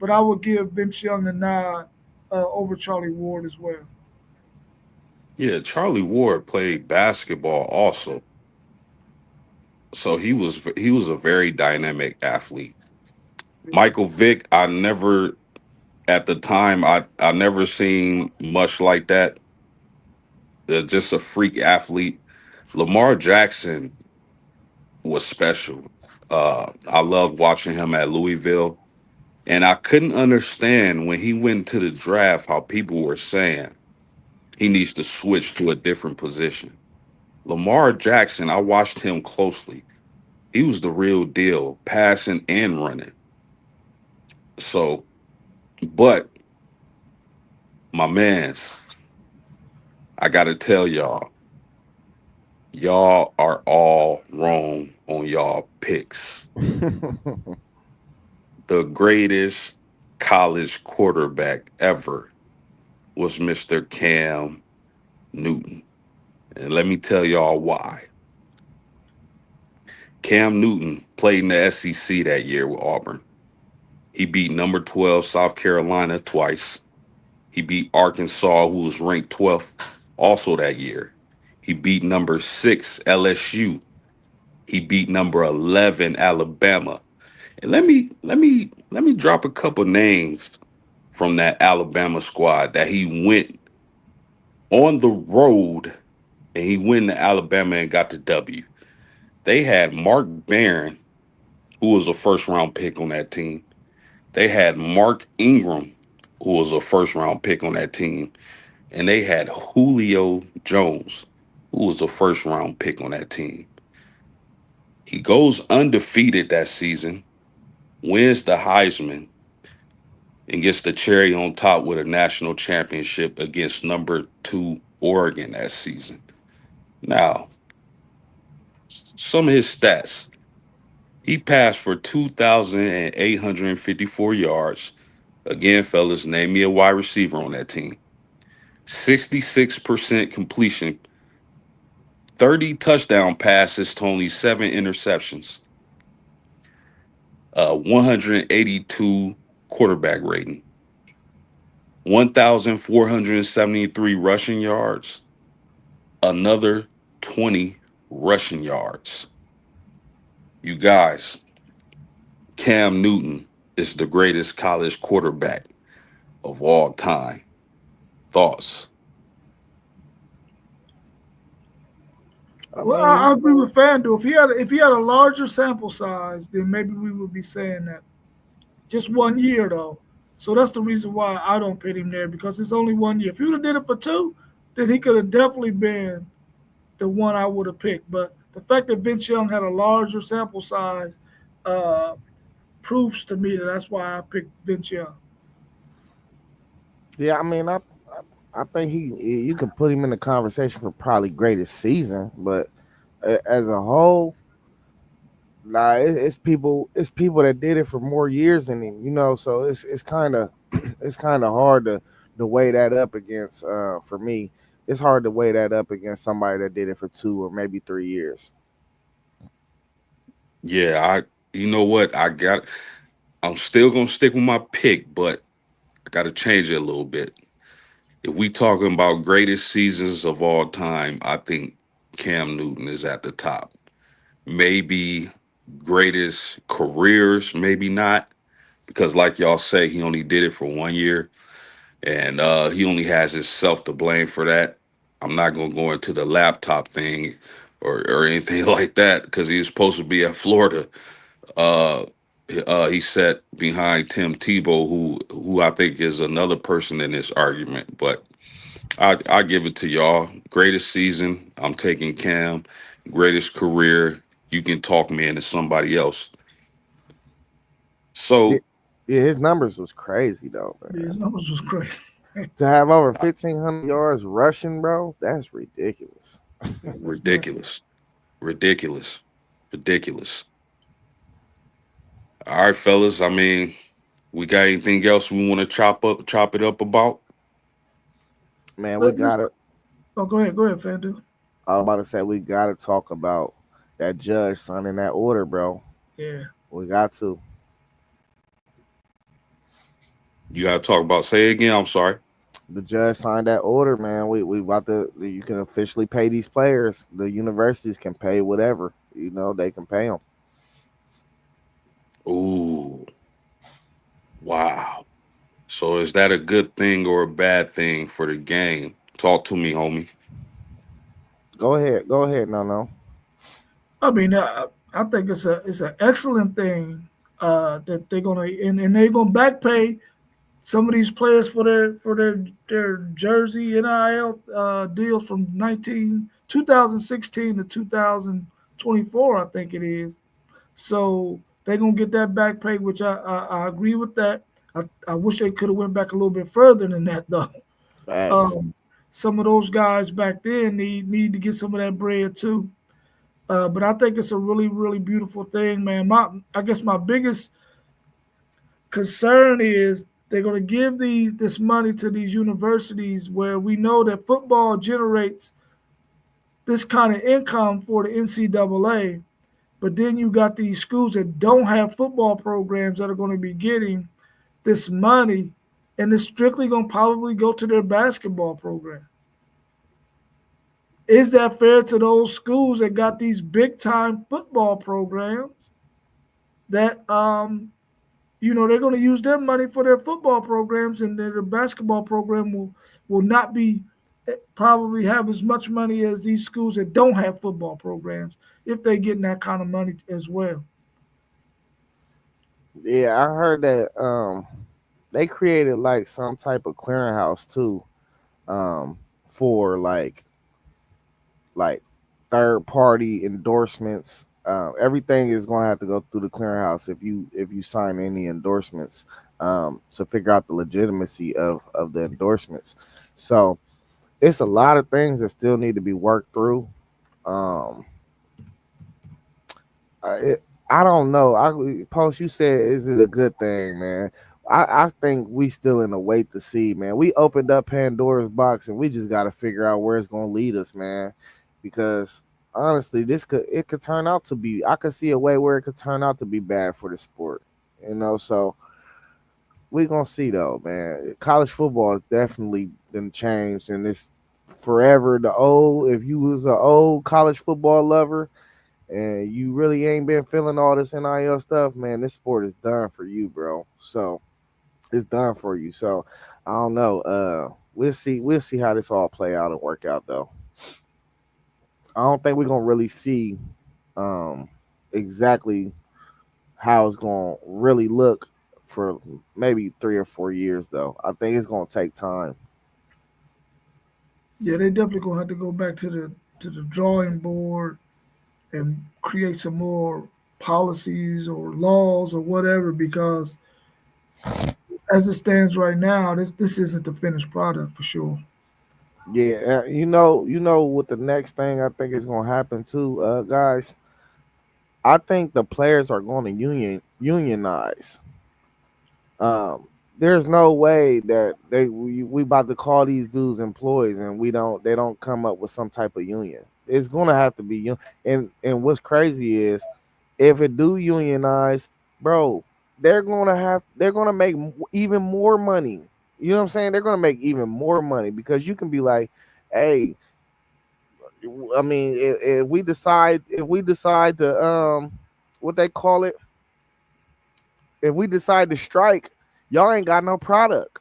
but I would give Vince Young the nod over Charlie Ward as well. Yeah, Charlie Ward played basketball also. So he was a very dynamic athlete. Michael Vick, I never at the time I never seen much like that. Just a freak athlete. Lamar Jackson was special. I loved watching him at Louisville, and I couldn't understand when he went to the draft how people were saying he needs to switch to a different position. Lamar Jackson, I watched him closely. He was the real deal, passing and running. So, but my man's, I got to tell y'all, y'all are all wrong on y'all picks. The greatest college quarterback ever was Mr. Cam Newton. And let me tell y'all why. Cam Newton played in the SEC that year with Auburn. He beat number 12 South Carolina twice. He beat Arkansas, who was ranked 12th also that year. He beat number 6 LSU. He beat number 11 Alabama. And let me drop a couple names from that Alabama squad that he went on the road and he went to Alabama and got the W. They had Mark Barron, who was a first round pick on that team. They had Mark Ingram, who was a first round pick on that team. And they had Julio Jones, who was a first round pick on that team. He goes undefeated that season, wins the Heisman, and gets the cherry on top with a national championship against number 2 Oregon that season. Now, some of his stats. He passed for 2,854 yards. Again, fellas, name me a wide receiver on that team. 66% completion, 30 touchdown passes to only 7 interceptions, 182 quarterback rating, 1,473 rushing yards, another 20 rushing yards. You guys, Cam Newton is the greatest college quarterback of all time. Thoughts? I Well, mean, I agree with FanDuel. If he had a larger sample size, then maybe we would be saying that. Just 1 year though, so that's the reason why I don't put him there because it's only 1 year. If he would have did it for two, then he could have definitely been the one I would have picked. But the fact that Vince Young had a larger sample size uh, proves to me that that's why I picked Vince Young. yeah, I mean, I think you can put him in the conversation for probably greatest season, but as a whole, nah, it's people that did it for more years than him, So it's kind of it's kind of hard to weigh that up against. For me, it's hard to weigh that up against somebody that did it for 2 or maybe 3 years. Yeah, you know what? I'm still gonna stick with my pick, but I gotta change it a little bit. If we talking about greatest seasons of all time, I think Cam Newton is at the top. Maybe greatest careers, maybe not, because like y'all say, he only did it for 1 year, and he only has himself to blame for that. I'm not gonna go into the laptop thing or anything like that because he was supposed to be at Florida. Uh, he sat behind Tim Tebow, who I think is another person in this argument. But I give it to y'all. Greatest season, I'm taking Cam. Greatest career, you can talk me into somebody else. Yeah, So yeah, his numbers was crazy though, man. His numbers was crazy. To have over 1,500 yards rushing, bro, that's ridiculous. That's nuts. ridiculous, ridiculous, ridiculous. All right, fellas. I mean, We got anything else we want to chop it up about? Man, we Let's. gotta. Oh, go ahead, Fandu. I was about to say we gotta talk about that judge signing that order, bro. Yeah. We got to. You got to talk about. Say it again. I'm sorry. The judge signed that order, man. We about to. You can officially pay these players. The universities can pay whatever. You know, they can pay them. Ooh, wow. So is that a good thing or a bad thing for the game? Talk to me, homie. Go ahead. Go ahead. No, no. I mean, I think it's an excellent thing that they're gonna and they're gonna back pay some of these players for their jersey NIL deals from 2016 to 2024, I think it is. So they're gonna get that back pay, which I agree with that. I wish they could have went back a little bit further than that though. Facts. Um, some of those guys back then need to get some of that bread too. But I think it's a really beautiful thing, man. I guess my biggest concern is they're going to give this money to these universities where we know that football generates this kind of income for the NCAA, but then you got these schools that don't have football programs that are going to be getting this money, and it's strictly going to probably go to their basketball program. Is that fair to those schools that got these big time football programs that they're going to use their money for their football programs, and their basketball program will not be probably have as much money as these schools that don't have football programs if they're getting that kind of money as well. Yeah, I heard that. They created like some type of clearinghouse too. For like third party endorsements. Everything is going to have to go through the clearinghouse if you sign any endorsements, to figure out the legitimacy of the endorsements. So it's a lot of things that still need to be worked through. Um, it, I don't know. Post, you said, is it a good thing, man? I think we still in a wait to see, man. We opened up Pandora's box and we just got to figure out where it's going to lead us, man. Because honestly, it could turn out to be. I could see a way where it could turn out to be bad for the sport, you know. So we gonna see though, man. College football has definitely been changed, and it's forever the old. If you was an old college football lover and you really ain't been feeling all this NIL stuff, man, this sport is done for you, bro. So it's done for you. So I don't know. We'll see. We'll see how this all play out and work out, though. I don't think we're gonna really see um, exactly how it's gonna really look for maybe 3 or 4 years, though. I think it's gonna take time. Yeah, they definitely gonna have to go back to the drawing board and create some more policies or laws or whatever, because as it stands right now, this isn't the finished product for sure. Yeah, you know what the next thing I think is gonna happen too, guys. I think the players are going to unionize. There's no way that we about to call these dudes employees and they don't come up with some type of union. It's gonna have to be and what's crazy is if it do unionize, bro, they're gonna make even more money. You know what I'm saying? They're gonna make even more money because you can be like, hey, I mean, if we decide to what they call it, if we decide to strike, y'all ain't got no product.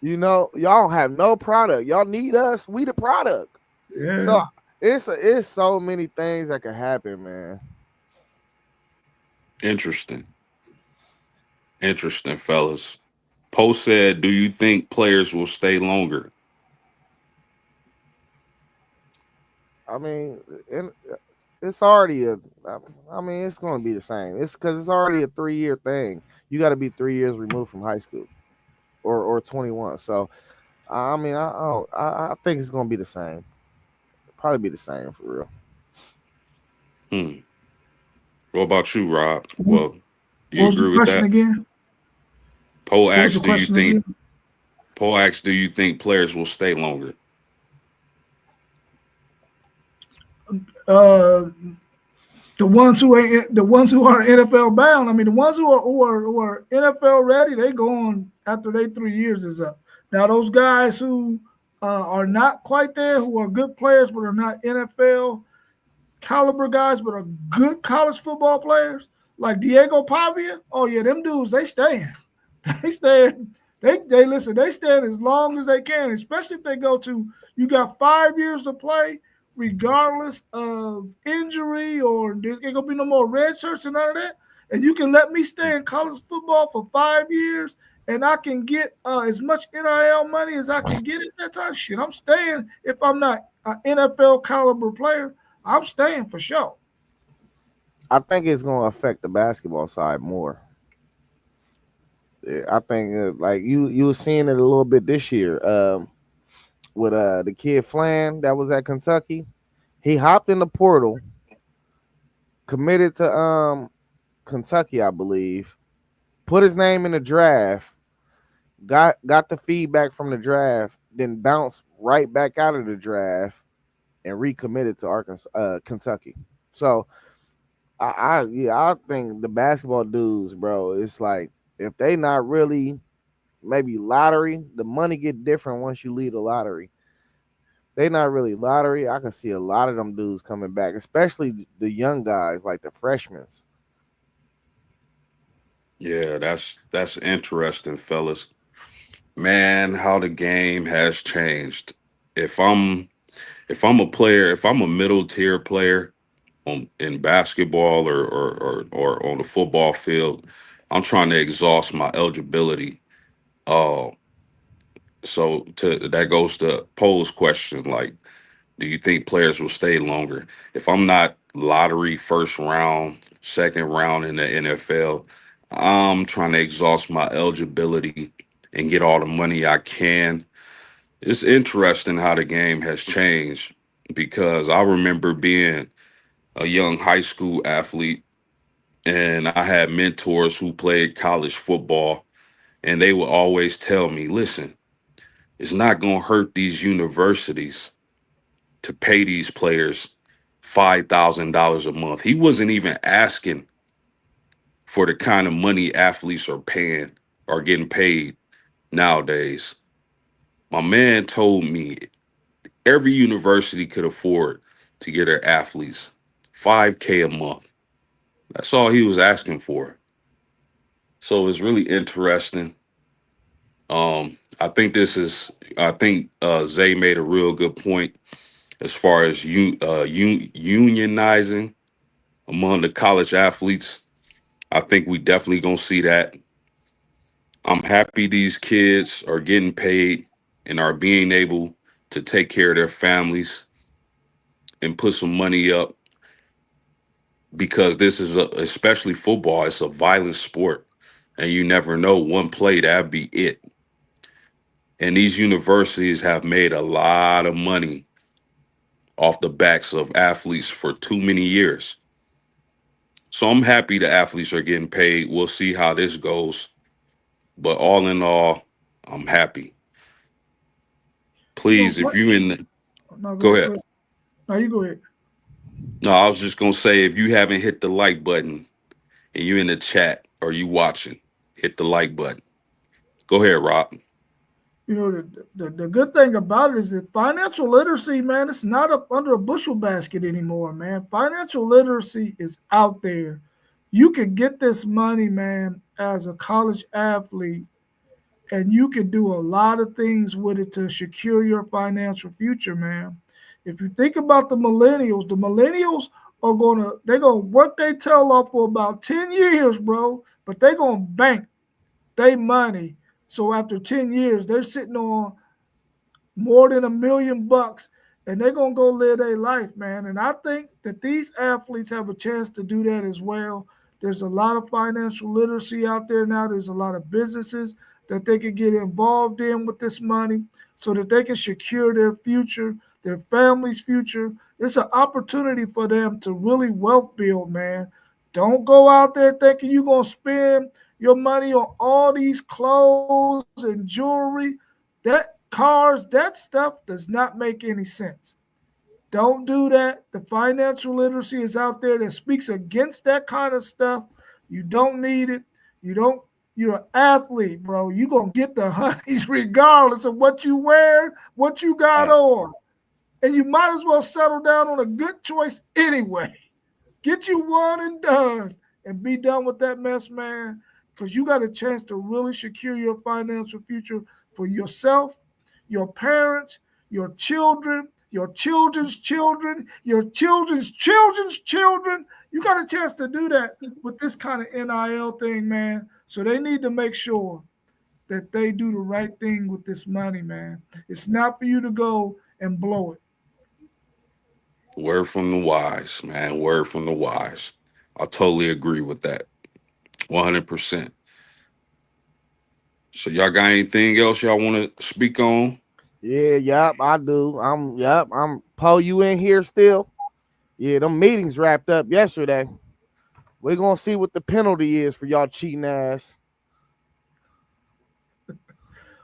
You know, y'all don't have no product. Y'all need us. We the product. Yeah, So it's so many things that can happen, man. Interesting. Interesting, fellas. Post said, do you think players will stay longer? I mean, and it's already a. I mean, it's going to be the same. It's because it's already a 3 year thing. You got to be 3 years removed from high school, or 21. So I mean, I think it's going to be the same. Probably be the same for real. Hmm. What about you, Rob? what Well, you was the agree with question that? again? Poe What was asks, the do you question think again? Poe asks, do you think players will stay longer? Uh, the ones who are NFL bound. I mean, the ones who are NFL ready, they go on after they 3 years is up. Now those guys who are not quite there, who are good players but are not NFL caliber guys, but are good college football players, like Diego Pavia. Oh yeah, them dudes they staying. They stand. They listen. They stand as long as they can, especially if they go to. You got 5 years to play, regardless of injury or there's ain't gonna be no more red shirts and none of that. And you can let me stay in college football for 5 years, and I can get as much NIL money as I can get at that time. Shit, I'm staying. If I'm not an NFL caliber player, I'm staying for sure. I think it's gonna affect the basketball side more. I think like you were seeing it a little bit this year with the kid Flan that was at Kentucky. He hopped in the portal, committed to Kentucky, I believe, put his name in the draft, got the feedback from the draft, then bounced right back out of the draft and recommitted to Kentucky. So I think the basketball dudes, bro, it's like if they not really maybe lottery, the money get different once you leave the lottery. They not really lottery. I can see a lot of them dudes coming back, especially the young guys like the freshmen. Yeah, that's interesting, fellas. Man, how the game has changed. If I'm if I'm a player, if I'm a middle tier player on in basketball or on the football field, I'm trying to exhaust my eligibility. Uh, so to that goes to Poe's question, like, do you think players will stay longer? If I'm not lottery first round, second round in the NFL, I'm trying to exhaust my eligibility and get all the money I can. It's interesting how the game has changed because I remember being a young high school athlete and I had mentors who played college football and they would always tell me, listen, it's not going to hurt these universities to pay these players $5,000 a month. He wasn't even asking for the kind of money athletes are paying or getting paid nowadays. My man told me every university could afford to get their athletes 5K a month. That's all he was asking for. So it's really interesting. I think Zay made a real good point as far as unionizing among the college athletes. I think we definitely gonna see that. I'm happy these kids are getting paid and are being able to take care of their families and put some money up because this is especially football. It's a violent sport, and you never know one play that'd be it. And these universities have made a lot of money off the backs of athletes for too many years. So I'm happy the athletes are getting paid. We'll see how this goes. But all in all, I'm happy. You know Please, if what? you in the, No, go go ahead. ahead. No, you go ahead. No, I was just gonna say if you haven't hit the like button and you in the chat or you watching, hit the like button. Go ahead, Rob. The good thing about it is that financial literacy, man, it's not up under a bushel basket anymore, man. Financial literacy is out there. You can get this money, man, as a college athlete, and you can do a lot of things with it to secure your financial future, man. If you think about the millennials they're gonna work their tail off for about 10 years, bro, but they're gonna bank their money. So after 10 years, they're sitting on more than $1 million, and they're gonna go live their life, man. And I think that these athletes have a chance to do that as well. There's a lot of financial literacy out there now. There's a lot of businesses that they can get involved in with this money so that they can secure their future, their family's future. It's an opportunity for them to really wealth build, man. Don't go out there thinking you're gonna spend, your money on all these clothes and jewelry, that cars, that stuff does not make any sense. Don't do that. The financial literacy is out there that speaks against that kind of stuff. You don't need it. You don't. You're an athlete, bro. You're gonna get the honeys regardless of what you wear, what you got Right. on. And you might as well settle down on a good choice anyway. Get you one and done and be done with that mess, man. Because you got a chance to really secure your financial future for yourself, your parents, your children, your children's children, your children's children's children. You got a chance to do that with this kind of NIL thing, man. So they need to make sure that they do the right thing with this money, man. It's not for you to go and blow it. Word from the wise, man. Word from the wise. I totally agree with that. 100%. So y'all got anything else y'all want to speak on? Yeah, yep, I do. I'm Poe, you in here still? Yeah, them meetings wrapped up yesterday. We're gonna see what the penalty is for y'all cheating ass.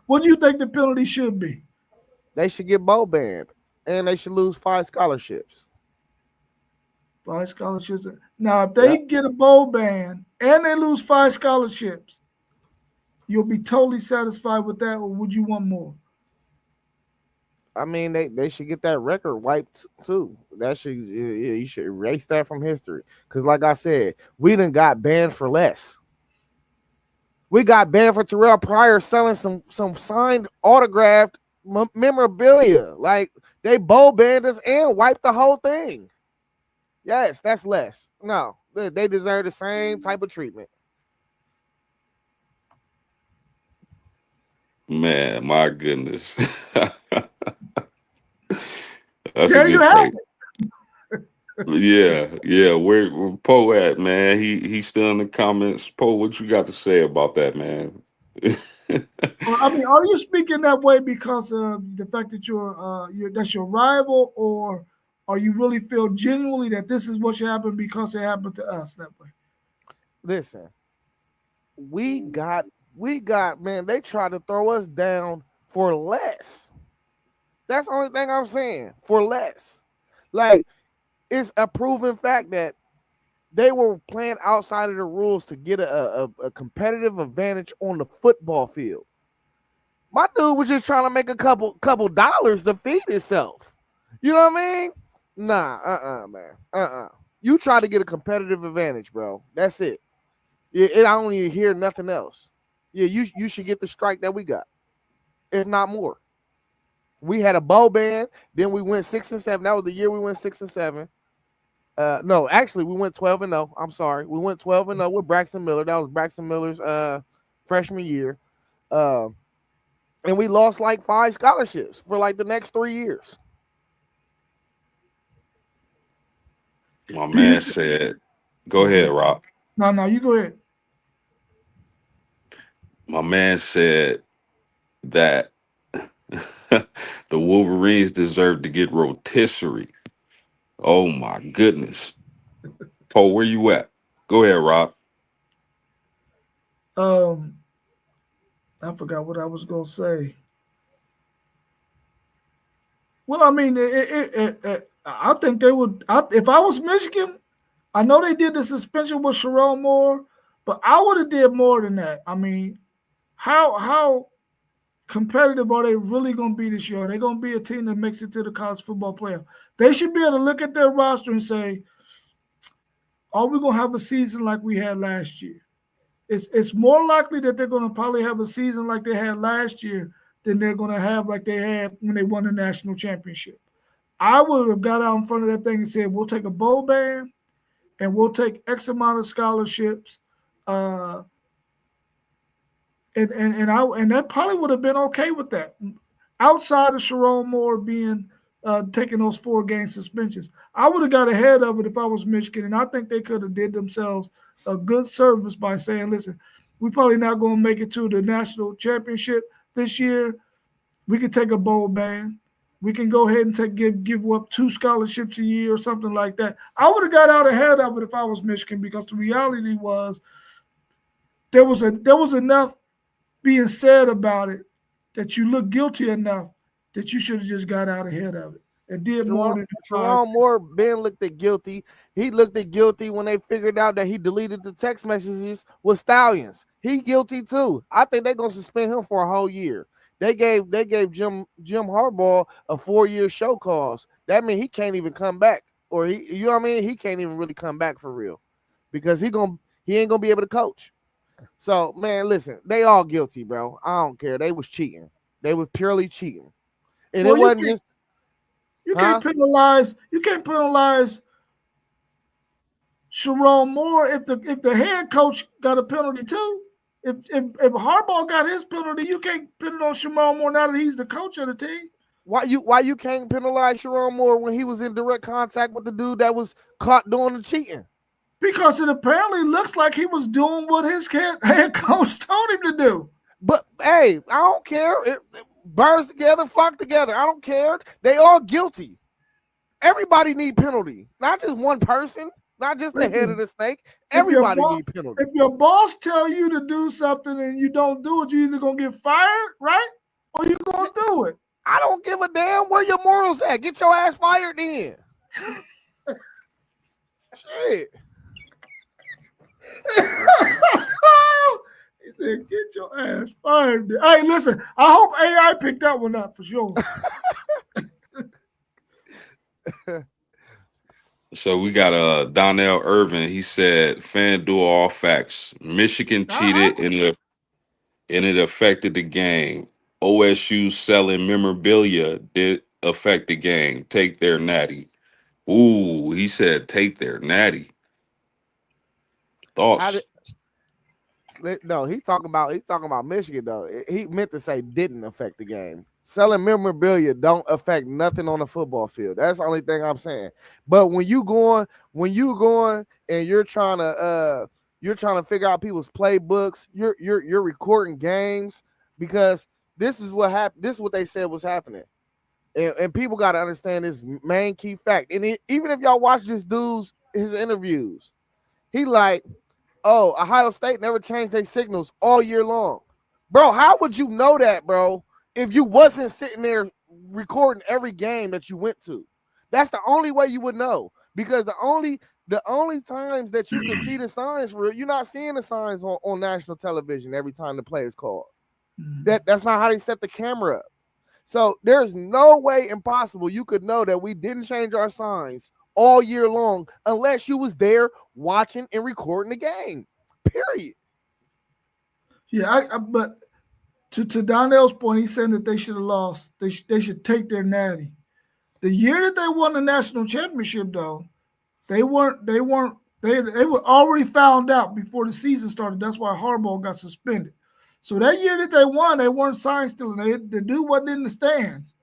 What do you think the penalty should be? They should get bowl banned and they should lose 5 scholarships. 5 scholarships. Now, if they Yep. get a bowl ban and they lose 5 scholarships, you'll be totally satisfied with that, or would you want more? I mean, they should get that record wiped too. That should, yeah, you should erase that from history. Cause like I said, we done got banned for less. We got banned for Terrell Pryor selling some signed autographed memorabilia. Like they bowl banned us and wiped the whole thing. Yes, that's less. No, they deserve the same type of treatment. Man, my goodness. That's a There you good have take. Yeah, yeah. Where Poe at, man? He's still in the comments. Poe, what you got to say about that, man? Well, I mean, are you speaking that way because of the fact that that's your rival, or are you really feel genuinely that this is what should happen because it happened to us that way? Listen, we got man, they tried to throw us down for less. That's the only thing I'm saying. For less. Like it's a proven fact that they were playing outside of the rules to get a competitive advantage on the football field. My dude was just trying to make a couple dollars to feed himself. You know what I mean? Nah, man. You try to get a competitive advantage, bro. That's it. I don't even hear nothing else. Yeah, you should get the strike that we got, if not more. We had a bowl ban, then we went 6-7. That was the year we went 6-7. No, actually, we went 12-0. I'm sorry, we went 12-0 with Braxton Miller. That was Braxton Miller's freshman year, and we lost like 5 scholarships for like the next 3 years. My Do you? man said, go ahead, Rob. No, you go ahead. My man said that the Wolverines deserve to get rotisserie. Oh my goodness. Poe, where you at? Go ahead, Rob. Um, I forgot what I was gonna say. Well, I mean, I think they would. If I was Michigan, I know they did the suspension with Sherrone Moore, but I would have did more than that. I mean, how competitive are they really going to be this year? Are they going to be a team that makes it to the college football playoff? They should be able to look at their roster and say, are we going to have a season like we had last year? It's more likely that they're going to probably have a season like they had last year than they're going to have like they had when they won the national championship. I would have got out in front of that thing and said, we'll take a bowl ban and we'll take X amount of scholarships. And that probably would have been okay with that. Outside of Sherrone Moore being taking those 4-game suspensions, I would have got ahead of it if I was Michigan, and I think they could have did themselves a good service by saying, "Listen, we're probably not going to make it to the national championship this year. We could take a bowl ban. We can go ahead and give up 2 scholarships a year or something like that." I would have got out ahead of it if I was Michigan, because the reality was there was enough being said about it that you look guilty enough that you should have just got out ahead of it and did more than five. Sharon Moore been looked at guilty. He looked at guilty when they figured out that he deleted the text messages with Stallions. He guilty too. I think they're gonna suspend him for a whole year. They gave Jim Harbaugh a 4-year show cause. That means he can't even come back, or you know what I mean? He can't even really come back for real because he ain't gonna be able to coach. So man, listen, they all guilty, bro. I don't care. They was cheating. They was purely cheating, and Well, it wasn't just. You can't penalize. You can't penalize Sharon Moore if the head coach got a penalty too. If Harbaugh got his penalty, you can't pin it on Sharon Moore now that he's the coach of the team. Why you can't penalize Sharon Moore when he was in direct contact with the dude that was caught doing the cheating? Because it apparently looks like he was doing what his head coach told him to do. But hey, I don't care. Birds together, flock together. I don't care. They all guilty. Everybody need penalty, not just one person, not just the head of the snake. Everybody need penalty. If your boss tell you to do something and you don't do it, you either gonna get fired, right, or you gonna do it. I don't give a damn where your morals at. Get your ass fired then. Shit. He said, "Get your ass fired." Hey, listen. I hope AI picked that one up for sure. So we got Donnell Irvin. He said, FanDuel all facts. Michigan cheated and it affected the game. OSU selling memorabilia did affect the game. Take their natty. Ooh, he said take their natty. Thoughts? No, he's talking about Michigan though. He meant to say didn't affect the game. Selling memorabilia don't affect nothing on the football field. That's the only thing I'm saying. But when you going and you're trying to figure out people's playbooks, you're recording games because this is what happened. This is what they said was happening. And people got to understand this main key fact. And even if y'all watch his interviews, he like, oh, Ohio State never changed their signals all year long. Bro, how would you know that, bro, if you wasn't sitting there recording every game that you went to? That's the only way you would know. Because the only times that you can see the signs for it, you're not seeing the signs on national television every time the play is called. That's not how they set the camera up. So there's no way impossible you could know that we didn't change our signs all year long unless you was there watching and recording the game. Period. Yeah, but to Donnell's point, he's saying that they should have lost. They should take their natty. The year that they won the national championship, though, they were already found out before the season started. That's why Harbaugh got suspended. So that year that they won, they weren't sign stealing. The dude wasn't in the stands.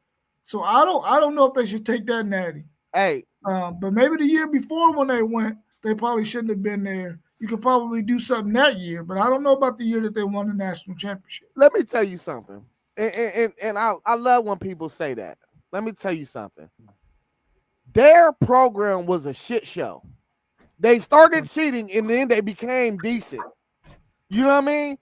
So I don't know if they should take that natty. Hey, but maybe the year before when they went, they probably shouldn't have been there. You could probably do something that year, but I don't know about the year that they won the national championship. Let me tell you something, and I love when people say that. Let me tell you something. Their program was a shit show. They started cheating, and then they became decent. You know what I mean?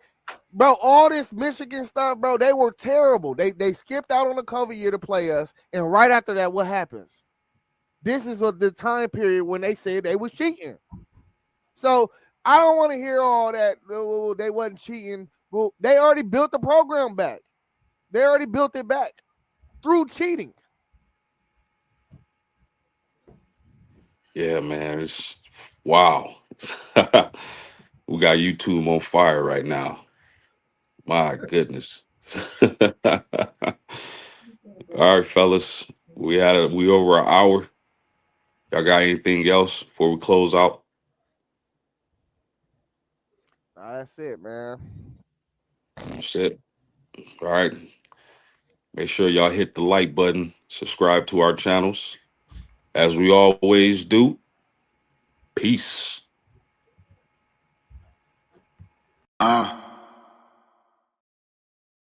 Bro, all this Michigan stuff, bro, they were terrible. They skipped out on the COVID year to play us, and right after that, what happens? This is what the time period when they said they was cheating. So I don't want to hear all that. Oh, they wasn't cheating. Well, they already built the program back. They already built it back through cheating. Yeah, man. It's wow. We got YouTube on fire right now. My goodness. All right, fellas. We over an hour. Y'all got anything else before we close out? That's it, man. That's it. All right. Make sure y'all hit the like button, subscribe to our channels. As we always do, peace.